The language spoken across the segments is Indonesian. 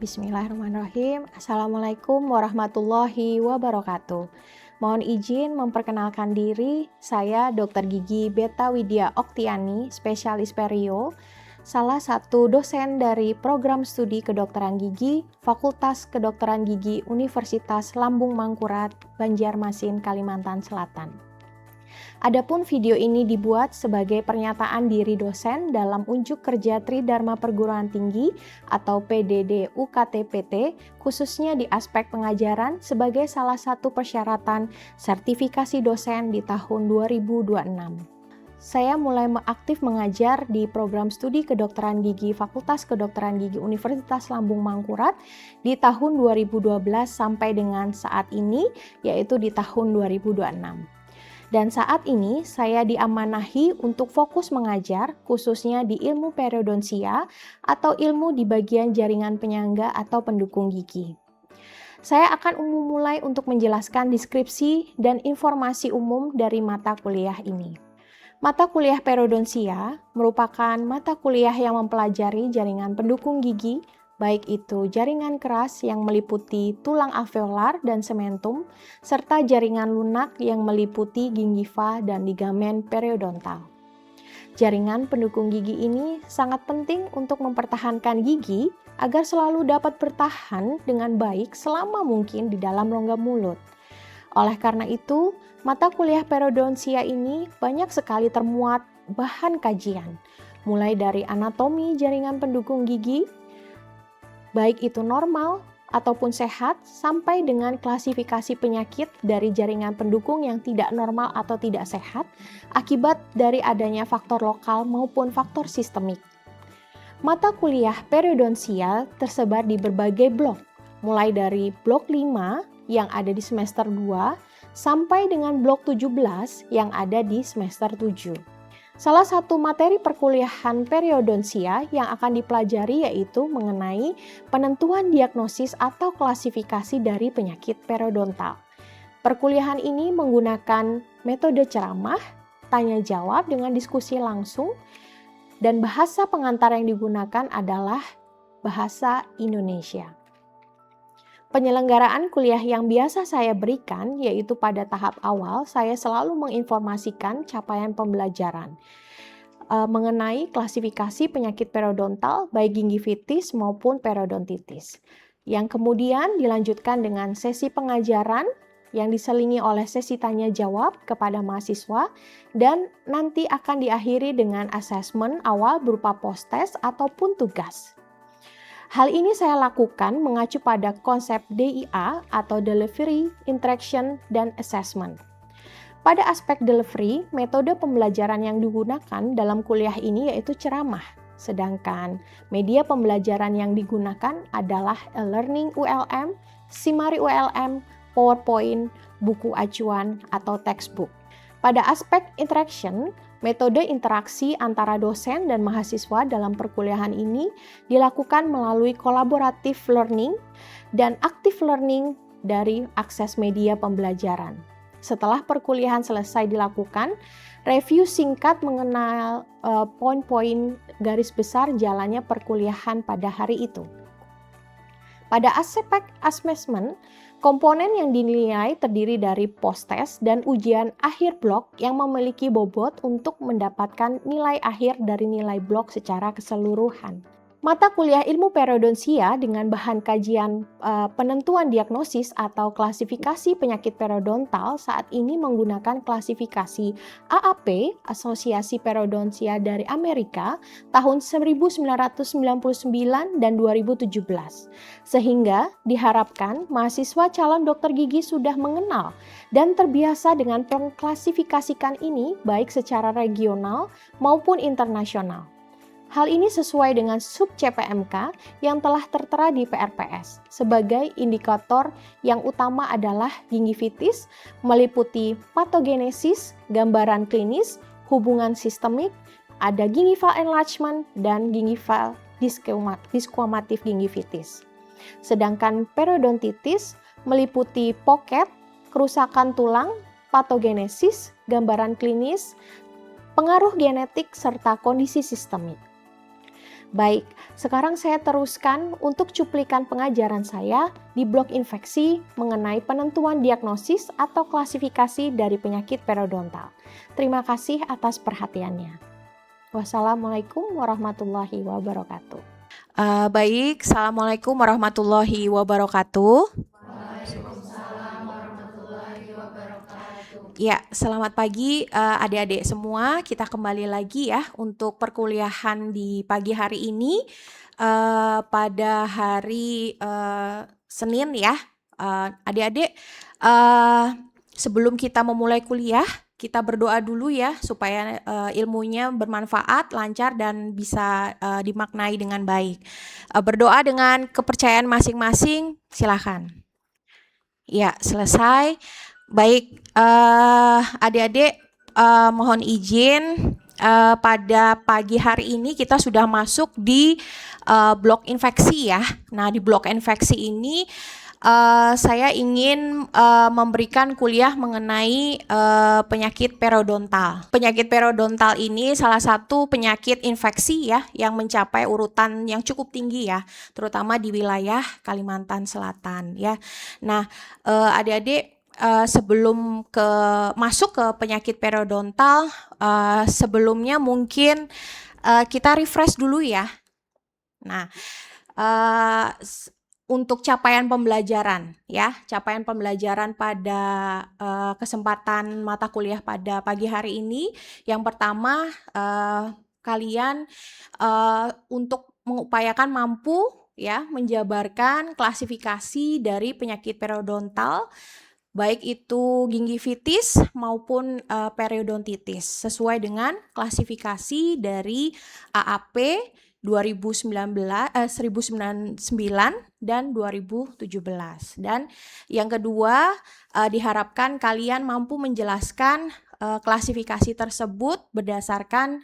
Bismillahirrahmanirrahim. Assalamualaikum warahmatullahi wabarakatuh. Mohon izin memperkenalkan diri, saya Dr. Gigi Beta Widya Oktiani, spesialis perio, salah satu dosen dari program studi kedokteran gigi, Fakultas Kedokteran Gigi Universitas Lambung Mangkurat, Banjarmasin, Kalimantan Selatan. Adapun video ini dibuat sebagai pernyataan diri dosen dalam unjuk kerja Tridharma Perguruan Tinggi atau PDD UKT-PT, khususnya di aspek pengajaran sebagai salah satu persyaratan sertifikasi dosen di tahun 2026. Saya mulai aktif mengajar di program studi kedokteran gigi Fakultas Kedokteran Gigi Universitas Lambung Mangkurat di tahun 2012 sampai dengan saat ini, yaitu di tahun 2026. Dan saat ini saya diamanahi untuk fokus mengajar khususnya di ilmu periodontia atau ilmu di bagian jaringan penyangga atau pendukung gigi. Saya akan memulai untuk menjelaskan deskripsi dan informasi umum dari mata kuliah ini. Mata kuliah periodontia merupakan mata kuliah yang mempelajari jaringan pendukung gigi, baik itu jaringan keras yang meliputi tulang alveolar dan sementum, serta jaringan lunak yang meliputi gingiva dan ligamen periodontal. Jaringan pendukung gigi ini sangat penting untuk mempertahankan gigi agar selalu dapat bertahan dengan baik selama mungkin di dalam rongga mulut. Oleh karena itu, mata kuliah periodontia ini banyak sekali termuat bahan kajian, mulai dari anatomi jaringan pendukung gigi, baik itu normal ataupun sehat, sampai dengan klasifikasi penyakit dari jaringan pendukung yang tidak normal atau tidak sehat akibat dari adanya faktor lokal maupun faktor sistemik. Mata kuliah periodontia tersebar di berbagai blok, mulai dari blok 5 yang ada di semester 2 sampai dengan blok 17 yang ada di semester 7. Salah satu materi perkuliahan periodontia yang akan dipelajari yaitu mengenai penentuan diagnosis atau klasifikasi dari penyakit periodontal. Perkuliahan ini menggunakan metode ceramah, tanya jawab dengan diskusi langsung, dan bahasa pengantar yang digunakan adalah bahasa Indonesia. Penyelenggaraan kuliah yang biasa saya berikan yaitu pada tahap awal saya selalu menginformasikan capaian pembelajaran mengenai klasifikasi penyakit periodontal baik gingivitis maupun periodontitis. Yang kemudian dilanjutkan dengan sesi pengajaran yang diselingi oleh sesi tanya jawab kepada mahasiswa dan nanti akan diakhiri dengan asesmen awal berupa post-test ataupun tugas. Hal ini saya lakukan mengacu pada konsep DIA atau Delivery, Interaction, dan Assessment. Pada aspek delivery, metode pembelajaran yang digunakan dalam kuliah ini yaitu ceramah, sedangkan media pembelajaran yang digunakan adalah e-learning ULM, Simari ULM, PowerPoint, buku acuan, atau textbook. Pada aspek interaction, metode interaksi antara dosen dan mahasiswa dalam perkuliahan ini dilakukan melalui collaborative learning dan active learning dari akses media pembelajaran. Setelah perkuliahan selesai dilakukan, review singkat mengenal poin-poin garis besar jalannya perkuliahan pada hari itu. Pada aspek assessment, komponen yang dinilai terdiri dari post-test dan ujian akhir blok yang memiliki bobot untuk mendapatkan nilai akhir dari nilai blok secara keseluruhan. Mata kuliah ilmu periodontia dengan bahan kajian penentuan diagnosis atau klasifikasi penyakit periodontal saat ini menggunakan klasifikasi AAP, Asosiasi Periodontia dari Amerika, tahun 1999 dan 2017. Sehingga diharapkan mahasiswa calon dokter gigi sudah mengenal dan terbiasa dengan pengklasifikasikan ini baik secara regional maupun internasional. Hal ini sesuai dengan sub CPMK yang telah tertera di PRPS. Sebagai indikator yang utama adalah gingivitis, meliputi patogenesis, gambaran klinis, hubungan sistemik, ada gingival enlargement, dan gingival disquamative gingivitis. Sedangkan periodontitis meliputi pocket, kerusakan tulang, patogenesis, gambaran klinis, pengaruh genetik, serta kondisi sistemik. Baik, sekarang saya teruskan untuk cuplikan pengajaran saya di blok infeksi mengenai penentuan diagnosis atau klasifikasi dari penyakit periodontal. Terima kasih atas perhatiannya. Wassalamualaikum warahmatullahi wabarakatuh. Baik, Assalamualaikum warahmatullahi wabarakatuh. Ya, selamat pagi adik-adik semua. Kita kembali lagi ya untuk perkuliahan di pagi hari ini pada hari Senin ya. Adik-adik, sebelum kita memulai kuliah, kita berdoa dulu ya supaya ilmunya bermanfaat, lancar dan bisa dimaknai dengan baik. Berdoa dengan kepercayaan masing-masing, silakan. Ya, selesai. Baik, adik-adik mohon izin pada pagi hari ini kita sudah masuk di blok infeksi ya. Nah, di blok infeksi ini saya ingin memberikan kuliah mengenai penyakit periodontal. Penyakit periodontal ini salah satu penyakit infeksi ya yang mencapai urutan yang cukup tinggi ya, terutama di wilayah Kalimantan Selatan ya. Nah, adik-adik sebelum masuk ke penyakit periodontal, sebelumnya mungkin kita refresh dulu ya. Nah, untuk capaian pembelajaran ya, capaian pembelajaran pada kesempatan mata kuliah pada pagi hari ini. Yang pertama, kalian untuk mengupayakan mampu ya menjabarkan klasifikasi dari penyakit periodontal, baik itu gingivitis maupun periodontitis sesuai dengan klasifikasi dari AAP 1999 dan 2017. Dan yang kedua, diharapkan kalian mampu menjelaskan klasifikasi tersebut berdasarkan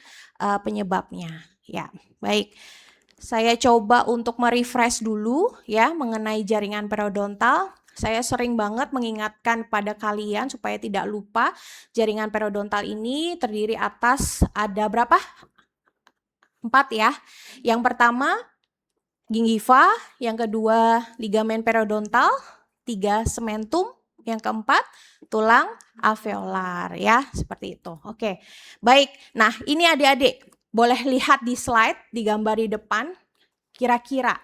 penyebabnya. Ya, baik. Saya coba untuk merefresh dulu ya mengenai jaringan periodontal. Saya sering banget mengingatkan pada kalian supaya tidak lupa jaringan periodontal ini terdiri atas ada berapa? 4 ya. Yang pertama gingiva, yang kedua ligamen periodontal, 3 cementum, yang keempat tulang alveolar ya, seperti itu. Oke. Baik. Nah, ini adik-adik boleh lihat di slide di gambar di depan. Kira-kira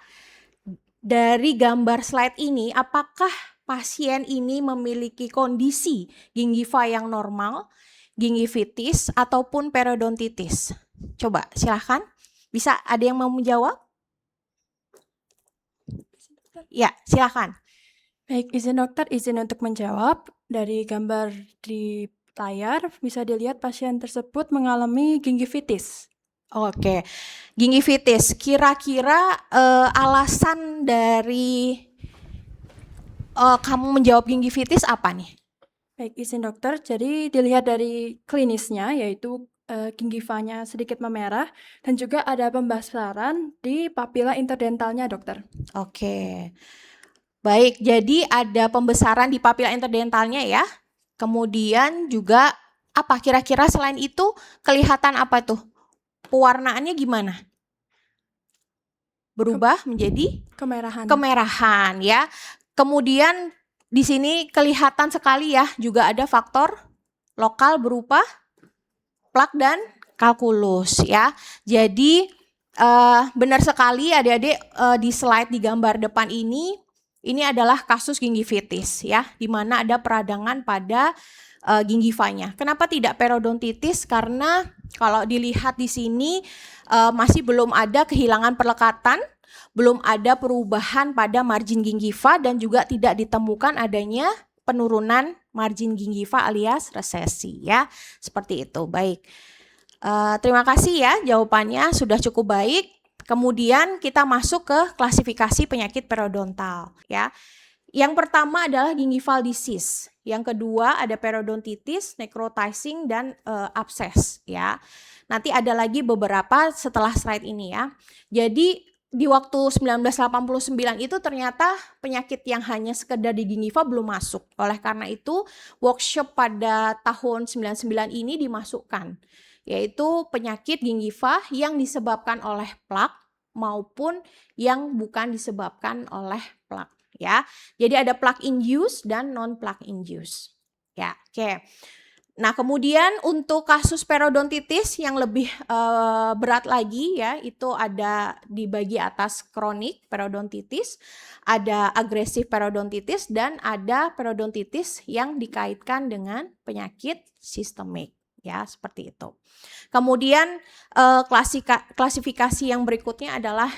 dari gambar slide ini, apakah pasien ini memiliki kondisi gingiva yang normal, gingivitis, ataupun periodontitis? Coba, silahkan. Bisa ada yang mau menjawab? Ya, silahkan. Baik, izin dokter, izin untuk menjawab. Dari gambar di layar, bisa dilihat pasien tersebut mengalami gingivitis. Oke, gingivitis. Kira-kira alasan dari kamu menjawab gingivitis apa nih? Baik, izin dokter. Jadi dilihat dari klinisnya, yaitu gingivanya sedikit memerah, dan juga ada pembasaran di papila interdentalnya, dokter. Oke, baik. Jadi ada pembesaran di papila interdentalnya ya. Kemudian juga apa kira-kira selain itu kelihatan apa tuh? Pewarnaannya gimana? Berubah menjadi kemerahan ya. Kemudian di sini kelihatan sekali ya juga ada faktor lokal berupa plak dan kalkulus ya. Jadi benar sekali adik-adik di slide di gambar depan ini adalah kasus gingivitis ya, di mana ada peradangan pada gingivanya. Kenapa tidak periodontitis? Karena kalau dilihat di sini masih belum ada kehilangan perlekatan, belum ada perubahan pada margin gingiva dan juga tidak ditemukan adanya penurunan margin gingiva alias resesi ya. Seperti itu. Baik. Terima kasih ya jawabannya sudah cukup baik. Kemudian kita masuk ke klasifikasi penyakit periodontal ya. Yang pertama adalah gingival disease. Yang kedua ada periodontitis, necrotizing dan abses ya. Nanti ada lagi beberapa setelah slide ini ya. Jadi di waktu 1989 itu ternyata penyakit yang hanya sekedar di gingiva belum masuk. Oleh karena itu workshop pada tahun 99 ini dimasukkan, yaitu penyakit gingiva yang disebabkan oleh plak maupun yang bukan disebabkan oleh plak ya. Jadi ada plak induced dan non plak induced. Ya, oke. Nah, kemudian untuk kasus periodontitis yang lebih berat lagi ya, itu ada di bagi atas kronik periodontitis, ada agresif periodontitis, dan ada periodontitis yang dikaitkan dengan penyakit sistemik ya, seperti itu. Kemudian klasifikasi yang berikutnya adalah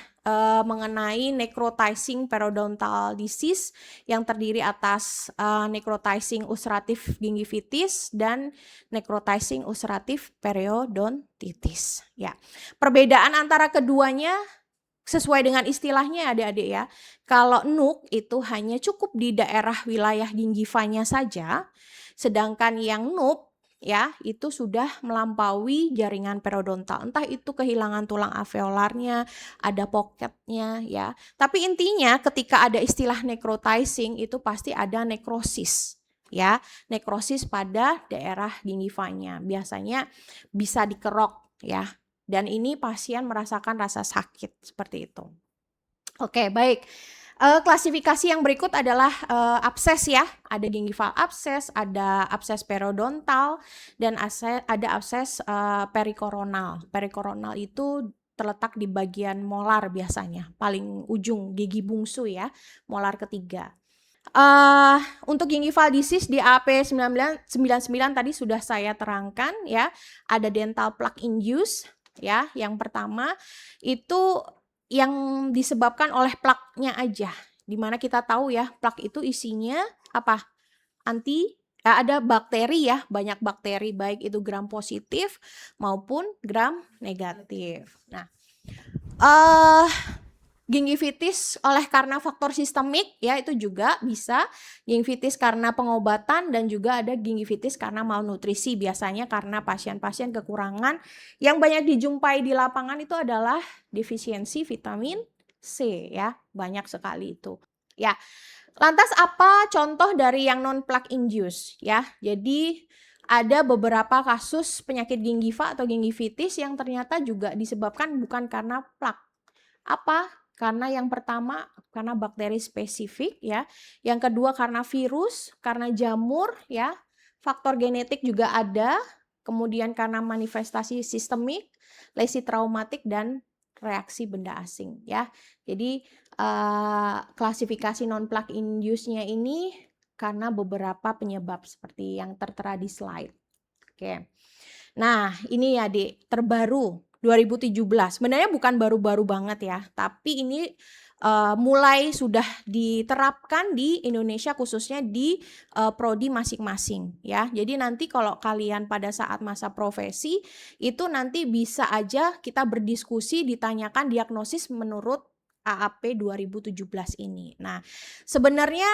mengenai necrotizing periodontal disease yang terdiri atas necrotizing ulcerative gingivitis dan necrotizing ulcerative periodontitis. Ya, perbedaan antara keduanya sesuai dengan istilahnya adik-adik ya. Kalau NUK itu hanya cukup di daerah wilayah gingivanya saja, sedangkan yang NUP ya itu sudah melampaui jaringan periodontal, entah itu kehilangan tulang alveolarnya, ada pocketnya ya. Tapi intinya ketika ada istilah necrotizing itu pasti ada nekrosis ya, nekrosis pada daerah gingivanya, biasanya bisa dikerok ya, dan ini pasien merasakan rasa sakit seperti itu. Oke, baik. Klasifikasi yang berikut adalah abses ya, ada gingival abses, ada abses periodontal, dan ada abses perikoronal. Perikoronal itu terletak di bagian molar biasanya, paling ujung gigi bungsu ya, molar ketiga. Untuk gingival disease di AP99 tadi sudah saya terangkan ya, ada dental plaque induced ya, yang pertama itu yang disebabkan oleh plaknya aja, dimana kita tahu ya plak itu isinya apa? Ada bakteri ya, banyak bakteri baik itu gram positif maupun gram negatif. Nah, gingivitis oleh karena faktor sistemik ya, itu juga bisa gingivitis karena pengobatan, dan juga ada gingivitis karena malnutrisi, biasanya karena pasien-pasien kekurangan. Yang banyak dijumpai di lapangan itu adalah defisiensi vitamin C ya, banyak sekali itu. Ya. Lantas apa contoh dari yang non plaque induced ya? Jadi ada beberapa kasus penyakit gingiva atau gingivitis yang ternyata juga disebabkan bukan karena plak. Apa? Karena yang pertama karena bakteri spesifik ya, yang kedua karena virus, karena jamur ya, faktor genetik juga ada, kemudian karena manifestasi sistemik, lesi traumatik, dan reaksi benda asing ya. Jadi klasifikasi non plaque induced-nya ini karena beberapa penyebab seperti yang tertera di slide. Oke. Nah, ini ya Dek, terbaru 2017. Sebenarnya bukan baru-baru banget ya, tapi ini mulai sudah diterapkan di Indonesia, khususnya di prodi masing-masing ya. Jadi nanti kalau kalian pada saat masa profesi itu nanti bisa aja kita berdiskusi, ditanyakan diagnosis menurut AAP 2017 ini. Nah, sebenarnya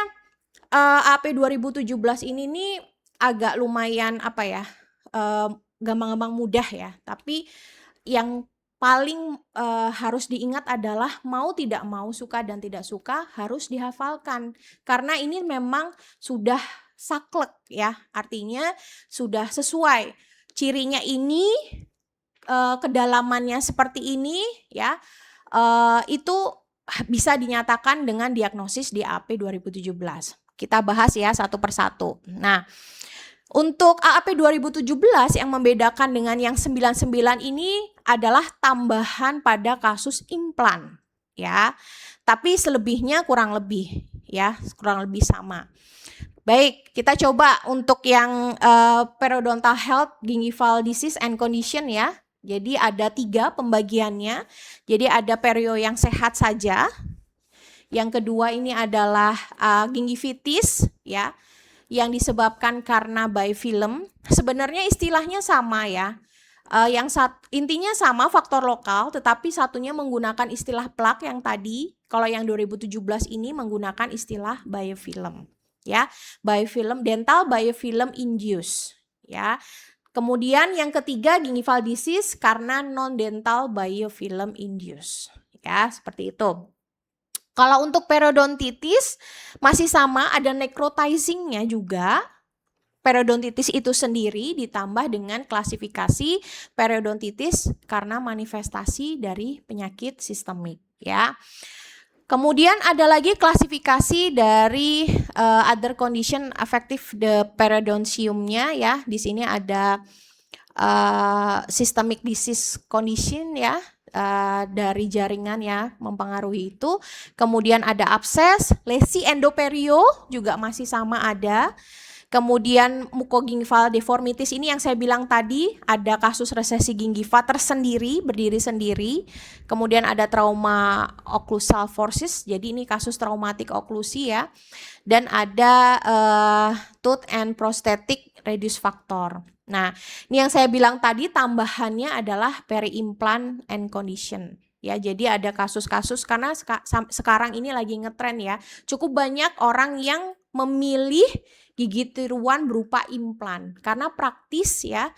AAP 2017 ini nih agak lumayan apa ya, gampang-gampang mudah ya, tapi yang paling harus diingat adalah mau tidak mau, suka dan tidak suka harus dihafalkan, karena ini memang sudah saklek ya, artinya sudah sesuai cirinya ini, kedalamannya seperti ini ya, itu bisa dinyatakan dengan diagnosis di AP 2017. Kita bahas ya satu persatu. Nah, untuk AAP 2017 yang membedakan dengan yang 99 ini adalah tambahan pada kasus implan ya. Tapi selebihnya kurang lebih ya, kurang lebih sama. Baik, kita coba untuk yang periodontal health gingival disease and condition ya. Jadi ada 3 pembagiannya. Jadi ada perio yang sehat saja. Yang kedua ini adalah gingivitis ya, yang disebabkan karena biofilm. Sebenarnya istilahnya sama ya. Intinya sama, faktor lokal, tetapi satunya menggunakan istilah plak yang tadi. Kalau yang 2017 ini menggunakan istilah biofilm ya. Biofilm, dental biofilm induced ya. Kemudian yang ketiga gingival disease karena non dental biofilm induced ya, seperti itu. Kalau untuk periodontitis masih sama, ada necrotizing-nya juga periodontitis itu sendiri ditambah dengan klasifikasi periodontitis karena manifestasi dari penyakit sistemik ya. Kemudian ada lagi klasifikasi dari other condition affective the periodontium-nya ya. Di sini ada systemic disease condition ya, dari jaringan ya mempengaruhi itu. Kemudian ada abses, lesi endoperio juga masih sama ada. Kemudian mukogingival deformitis ini yang saya bilang tadi, ada kasus resesi gingiva tersendiri, berdiri sendiri. Kemudian ada trauma occlusal forceps, jadi ini kasus traumatik oklusi ya. Dan ada tooth and prosthetic reduce factor. Nah, ini yang saya bilang tadi tambahannya adalah peri-implant and condition. Ya, jadi ada kasus-kasus karena sekarang ini lagi ngetren ya. Cukup banyak orang yang memilih gigi tiruan berupa implan karena praktis ya,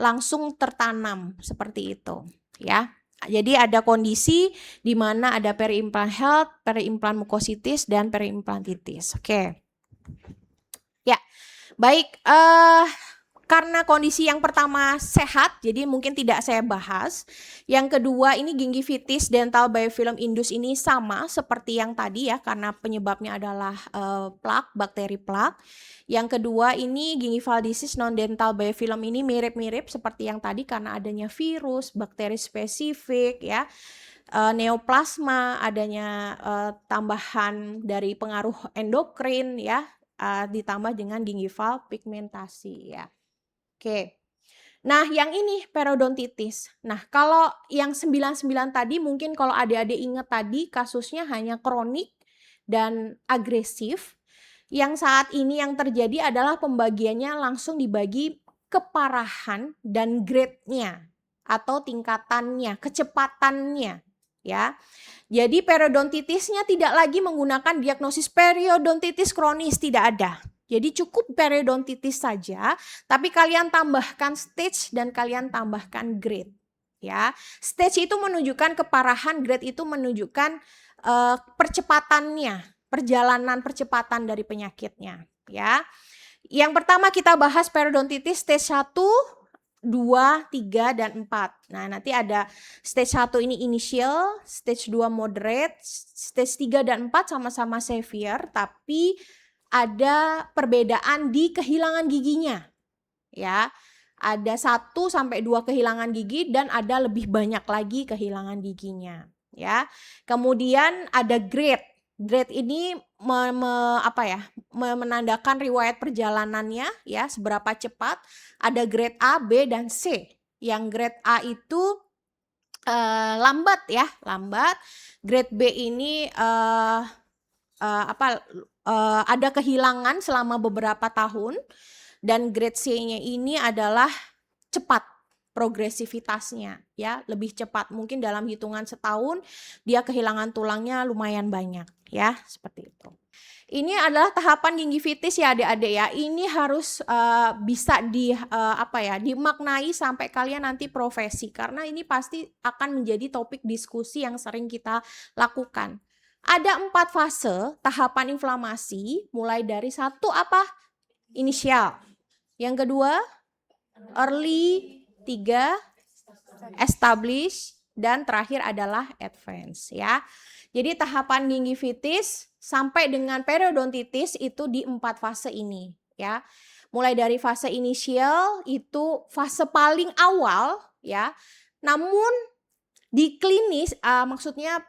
langsung tertanam seperti itu ya. Jadi ada kondisi di mana ada peri-implant health, peri-implant mukositis dan peri-implantitis. Oke. Ya. Baik, karena kondisi yang pertama sehat, jadi mungkin tidak saya bahas. Yang kedua ini gingivitis dental biofilm indus ini sama seperti yang tadi ya, karena penyebabnya adalah plak, bakteri plak. Yang kedua ini gingival disease non dental biofilm ini mirip-mirip seperti yang tadi karena adanya virus, bakteri spesifik ya. Neoplasma, adanya tambahan dari pengaruh endokrin ya, ditambah dengan gingival pigmentasi ya. Oke. Nah, yang ini periodontitis. Nah, kalau yang 99 tadi mungkin kalau adik-adik ingat tadi kasusnya hanya kronik dan agresif. Yang saat ini yang terjadi adalah pembagiannya langsung dibagi keparahan dan grade-nya atau tingkatannya, kecepatannya ya. Jadi periodontitisnya tidak lagi menggunakan diagnosis periodontitis kronis, tidak ada. Jadi cukup periodontitis saja, tapi kalian tambahkan stage dan kalian tambahkan grade. Ya, stage itu menunjukkan keparahan, grade itu menunjukkan percepatannya, perjalanan percepatan dari penyakitnya. Ya, yang pertama kita bahas periodontitis stage 1, 2, 3, dan 4. Nah, nanti ada stage 1 ini initial, stage 2 moderate, stage 3 dan 4 sama-sama severe, tapi ada perbedaan di kehilangan giginya. Ya. Ada 1 sampai 2 kehilangan gigi dan ada lebih banyak lagi kehilangan giginya, ya. Kemudian ada grade. Grade ini menandakan riwayat perjalanannya ya, seberapa cepat. Ada grade A, B dan C. Yang grade A itu lambat ya, lambat. Grade B ini ada kehilangan selama beberapa tahun, dan grade C-nya ini adalah cepat progresivitasnya ya, lebih cepat, mungkin dalam hitungan setahun dia kehilangan tulangnya lumayan banyak ya, seperti itu. Ini adalah tahapan gingivitis ya adik-adik ya. Ini harus bisa dimaknai sampai kalian nanti profesi, karena ini pasti akan menjadi topik diskusi yang sering kita lakukan. Ada 4 fase tahapan inflamasi, mulai dari 1 inisial. Yang kedua early, 3 establish, dan terakhir adalah advance ya. Jadi tahapan gingivitis sampai dengan periodontitis itu di 4 fase ini ya. Mulai dari fase inisial itu fase paling awal ya. Namun di klinis maksudnya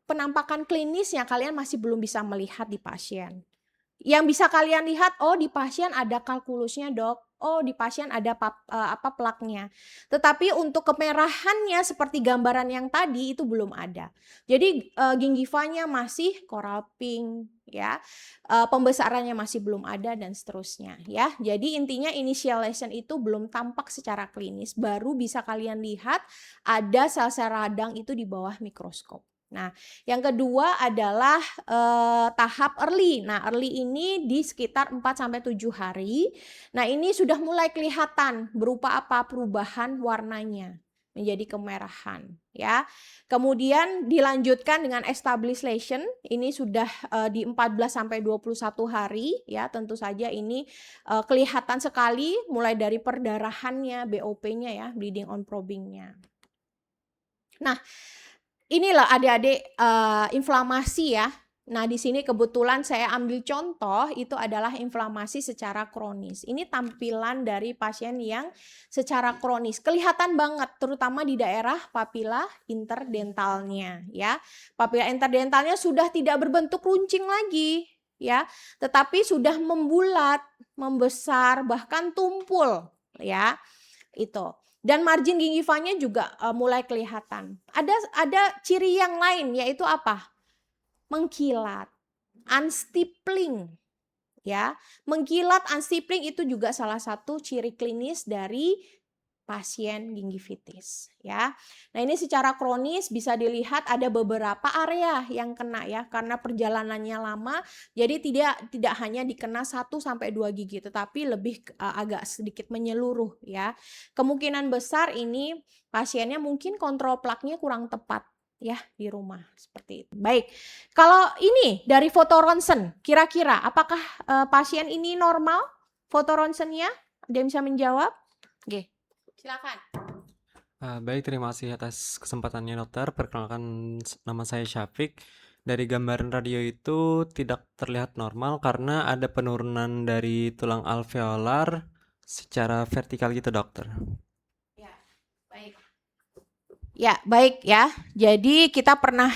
penampakan klinisnya kalian masih belum bisa melihat di pasien. Yang bisa kalian lihat, oh di pasien ada kalkulusnya dok, oh di pasien ada plaknya. Tetapi untuk kemerahannya seperti gambaran yang tadi itu belum ada. Jadi gingivanya masih coral pink ya, pembesarannya masih belum ada dan seterusnya ya. Jadi intinya initial lesion itu belum tampak secara klinis, baru bisa kalian lihat ada sel-sel radang itu di bawah mikroskop. Nah, yang kedua adalah tahap early. Nah, early ini di sekitar 4-7 hari. Nah, ini sudah mulai kelihatan berupa apa? Perubahan warnanya. menjadi kemerahan ya. Kemudian dilanjutkan dengan established lesion, ini sudah di 14 sampai 21 hari ya. Tentu saja ini kelihatan sekali mulai dari perdarahannya, BOP-nya ya, bleeding on probing-nya. Nah, inilah adik-adik inflamasi ya. Nah, di sini kebetulan saya ambil contoh itu adalah inflamasi secara kronis. Ini tampilan dari pasien yang secara kronis. Kelihatan banget terutama di daerah papila interdentalnya ya. Papila interdentalnya sudah tidak berbentuk runcing lagi ya, tetapi sudah membulat, membesar, bahkan tumpul ya. Itu. Dan margin gingivanya juga mulai kelihatan. Ada ciri yang lain yaitu apa? Mengkilat, unstippling, ya. Mengkilat, unstippling itu juga salah satu ciri klinis dari pasien gingivitis, ya. Nah, ini secara kronis bisa dilihat ada beberapa area yang kena ya, karena perjalanannya lama, jadi tidak hanya dikena 1 sampai 2 gigi, tetapi lebih agak sedikit menyeluruh ya. Kemungkinan besar ini pasiennya mungkin kontrol plaknya kurang tepat ya di rumah seperti itu. Baik, kalau ini dari foto ronsen, kira-kira apakah pasien ini normal foto ronsennya? Ada yang bisa menjawab? Oke, silakan. Baik, terima kasih atas kesempatannya dokter. Perkenalkan, nama saya Syafiq. Dari gambaran radio itu tidak terlihat normal karena ada penurunan dari tulang alveolar secara vertikal gitu dokter. Ya, baik. Ya, baik ya. Jadi kita pernah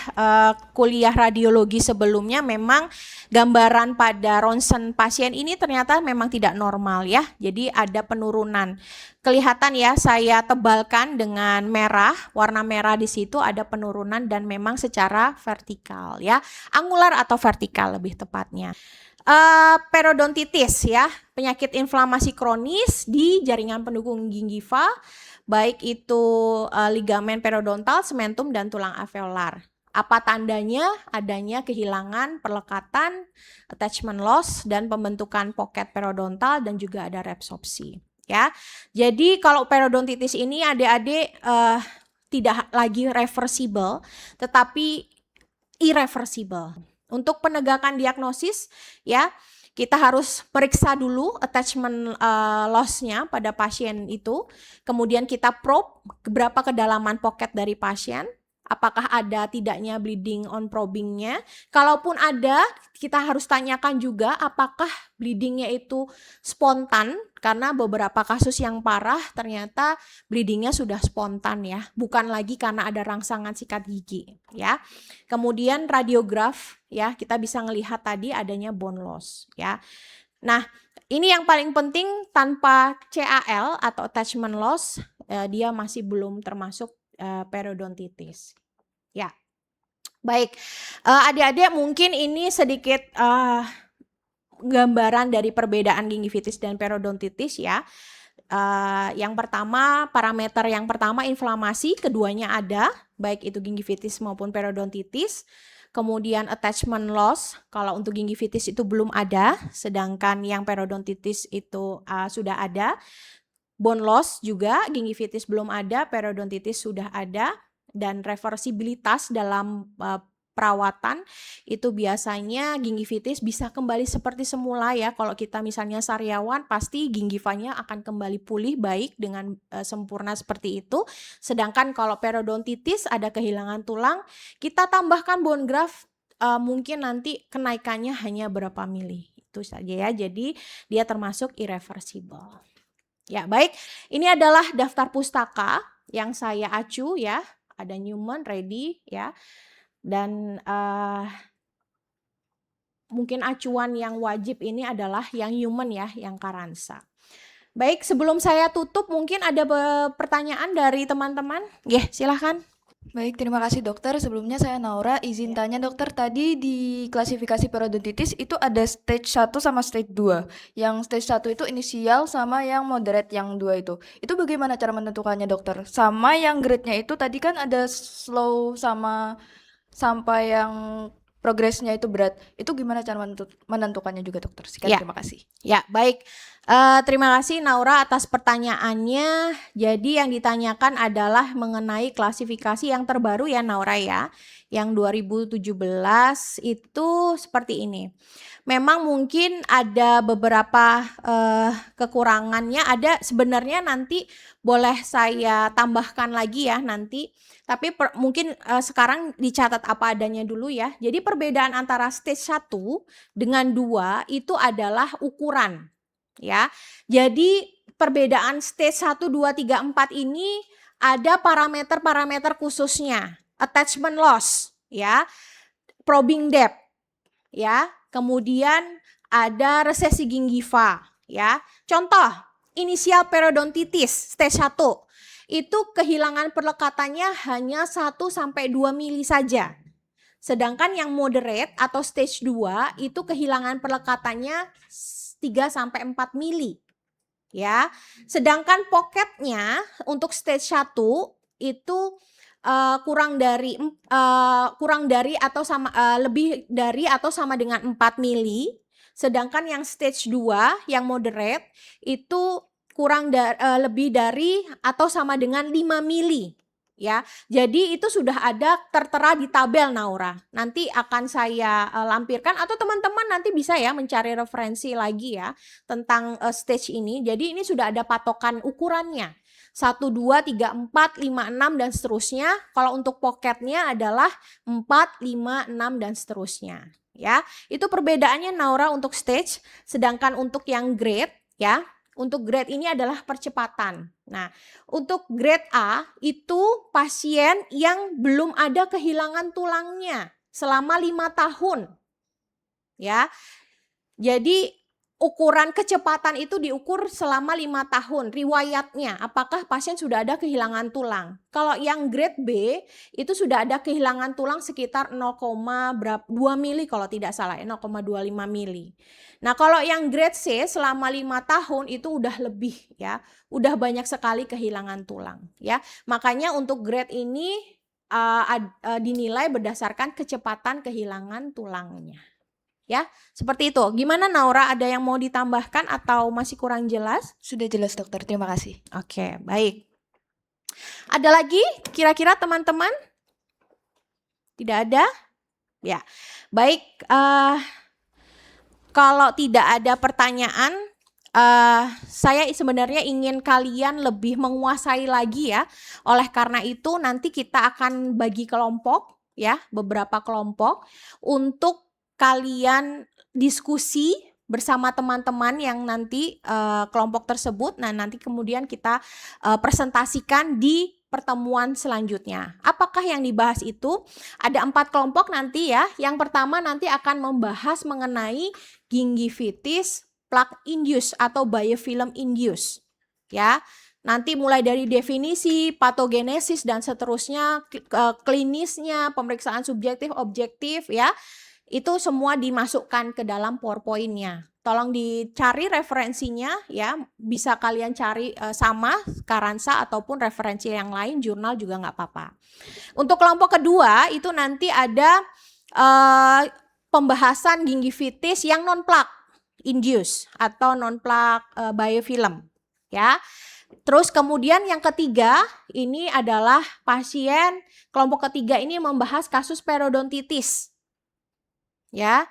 kuliah radiologi sebelumnya, memang gambaran pada ronsen pasien ini ternyata memang tidak normal ya. Jadi ada penurunan. Kelihatan ya, saya tebalkan dengan merah, warna merah di situ ada penurunan dan memang secara vertikal ya. Angular atau vertikal lebih tepatnya. Periodontitis ya, penyakit inflamasi kronis di jaringan pendukung gingiva, baik itu ligamen periodontal, sementum, dan tulang alveolar. Apa tandanya? Adanya kehilangan perlekatan, attachment loss, dan pembentukan pocket periodontal, dan juga ada reabsorpsi. Ya, jadi kalau periodontitis ini adik-adik tidak lagi reversible, tetapi irreversible. Untuk penegakan diagnosis, ya, kita harus periksa dulu attachment loss-nya pada pasien itu. Kemudian kita probe berapa kedalaman pocket dari pasien. Apakah ada tidaknya bleeding on probing-nya. Kalaupun ada, kita harus tanyakan juga apakah bleeding-nya itu spontan. Karena beberapa kasus yang parah ternyata bleeding-nya sudah spontan ya. Bukan lagi karena ada rangsangan sikat gigi ya. Kemudian radiograf ya, kita bisa melihat tadi adanya bone loss ya. Nah, ini yang paling penting, tanpa CAL atau attachment loss dia masih belum termasuk periodontitis. Ya, baik. Adik-adik mungkin ini sedikit gambaran dari perbedaan gingivitis dan periodontitis ya. Yang pertama, parameter yang pertama inflamasi, keduanya ada, baik itu gingivitis maupun periodontitis. Kemudian attachment loss, kalau untuk gingivitis itu belum ada, sedangkan yang periodontitis itu sudah ada. Bone loss juga, gingivitis belum ada, periodontitis sudah ada. Dan reversibilitas dalam perawatan itu biasanya gingivitis bisa kembali seperti semula ya. Kalau kita misalnya sariawan, pasti gingivanya akan kembali pulih baik dengan sempurna seperti itu. Sedangkan kalau periodontitis ada kehilangan tulang, kita tambahkan bone graft, mungkin nanti kenaikannya hanya berapa mili. Itu saja ya, jadi dia termasuk irreversible. Ya, baik. Ini adalah daftar pustaka yang saya acu ya. Ada Newman, Reddy ya. Dan mungkin acuan yang wajib ini adalah yang Newman ya, yang Karansa. Baik, sebelum saya tutup mungkin ada pertanyaan dari teman-teman. Ya, silahkan. Baik, terima kasih dokter. Sebelumnya saya Naura, izin tanya dokter, tadi di klasifikasi periodontitis itu ada stage 1 sama stage 2. Yang stage 1 itu inisial sama yang moderate yang 2 itu. Itu bagaimana cara menentukannya dokter? Sama yang grade-nya itu tadi kan ada slow sama sampai yang progresnya itu berat. Itu gimana cara menentukannya juga dokter? Sekian, Ya. terima kasih. Ya, baik. Terima kasih Naura atas pertanyaannya. Jadi yang ditanyakan adalah mengenai klasifikasi yang terbaru ya Naura ya. Yang 2017 itu seperti ini. Memang mungkin ada beberapa kekurangannya, ada sebenarnya nanti boleh saya tambahkan lagi ya nanti. Tapi mungkin sekarang dicatat apa adanya dulu ya. Jadi perbedaan antara stage 1 dengan 2 itu adalah ukuran. Ya, jadi perbedaan stage 1, 2, 3, 4 ini ada parameter-parameter khususnya. Attachment loss, ya, probing depth, ya, kemudian ada resesi gingiva, ya. Contoh, inisial periodontitis stage 1 itu kehilangan perlekatannya hanya 1-2 mili saja. Sedangkan yang moderate atau stage 2 itu kehilangan perlekatannya 3-4 mili. Ya. Sedangkan pocketnya untuk stage 1 itu kurang dari atau sama lebih dari atau sama dengan 4 mili. Sedangkan yang stage 2 yang moderate itu lebih dari atau sama dengan 5 mili. Ya, jadi itu sudah ada tertera di tabel Naura. Nanti akan saya lampirkan atau teman-teman nanti bisa ya mencari referensi lagi ya tentang stage ini. Jadi ini sudah ada patokan ukurannya. 1, 2, 3, 4, 5, 6 dan seterusnya. Kalau untuk pocketnya adalah 4, 5, 6 dan seterusnya. Ya, itu perbedaannya Naura untuk stage. Sedangkan untuk yang grade ya. Untuk grade ini adalah percepatan. Nah, untuk grade A itu pasien yang belum ada kehilangan tulangnya selama 5 tahun. Ya. Jadi ukuran kecepatan itu diukur selama 5 tahun. Riwayatnya, apakah pasien sudah ada kehilangan tulang. Kalau yang grade B itu sudah ada kehilangan tulang sekitar 0,2 mili kalau tidak salah, 0,25 mili. Nah, kalau yang grade C selama 5 tahun itu udah lebih ya, udah banyak sekali kehilangan tulang ya. Makanya untuk grade ini dinilai berdasarkan kecepatan kehilangan tulangnya. Ya, seperti itu. Gimana Naura, ada yang mau ditambahkan atau masih kurang jelas? Sudah jelas dokter, terima kasih. Oke, baik. Ada lagi kira-kira teman-teman? Tidak ada? Ya, baik. Kalau tidak ada pertanyaan, saya sebenarnya ingin kalian lebih menguasai lagi ya. Oleh karena itu nanti kita akan bagi kelompok ya, beberapa kelompok untuk kalian diskusi bersama teman-teman yang nanti kelompok tersebut. Nah, nanti kemudian kita presentasikan di pertemuan selanjutnya. Apakah yang dibahas itu? Ada 4 kelompok nanti ya. Yang pertama nanti akan membahas mengenai gingivitis plaque induced atau biofilm induced. Ya. Nanti mulai dari definisi, patogenesis dan seterusnya, klinisnya, pemeriksaan subjektif, objektif ya. Itu semua dimasukkan ke dalam PowerPoint-nya. Tolong dicari referensinya ya, bisa kalian cari sama Karansa ataupun referensi yang lain, jurnal juga nggak apa-apa. Untuk kelompok kedua itu nanti ada pembahasan gingivitis yang non-plaque induced atau non-plaque biofilm ya. Terus kemudian yang ketiga ini adalah pasien, kelompok ketiga ini membahas kasus periodontitis. Ya,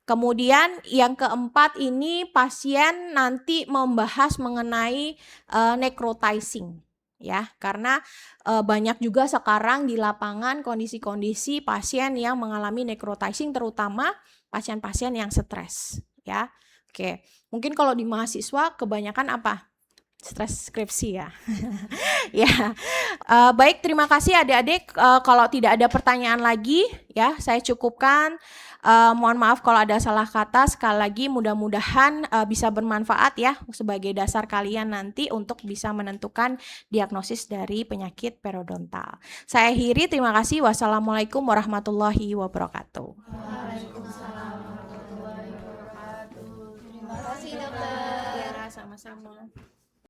kemudian yang keempat ini pasien nanti membahas mengenai necrotizing ya, karena banyak juga sekarang di lapangan kondisi-kondisi pasien yang mengalami necrotizing, terutama pasien-pasien yang stres ya. Oke, mungkin kalau di mahasiswa kebanyakan apa? Stres skripsi ya. Ya, baik, terima kasih adik-adik. Kalau tidak ada pertanyaan lagi ya, saya cukupkan. Mohon maaf kalau ada salah kata. Sekali lagi mudah-mudahan bisa bermanfaat ya sebagai dasar kalian nanti untuk bisa menentukan diagnosis dari penyakit periodontal. Saya akhiri, terima kasih. Wassalamualaikum warahmatullahi wabarakatuh. Waalaikumsalam warahmatullahi wabarakatuh. Terima kasih dokter. Ya, sama-sama.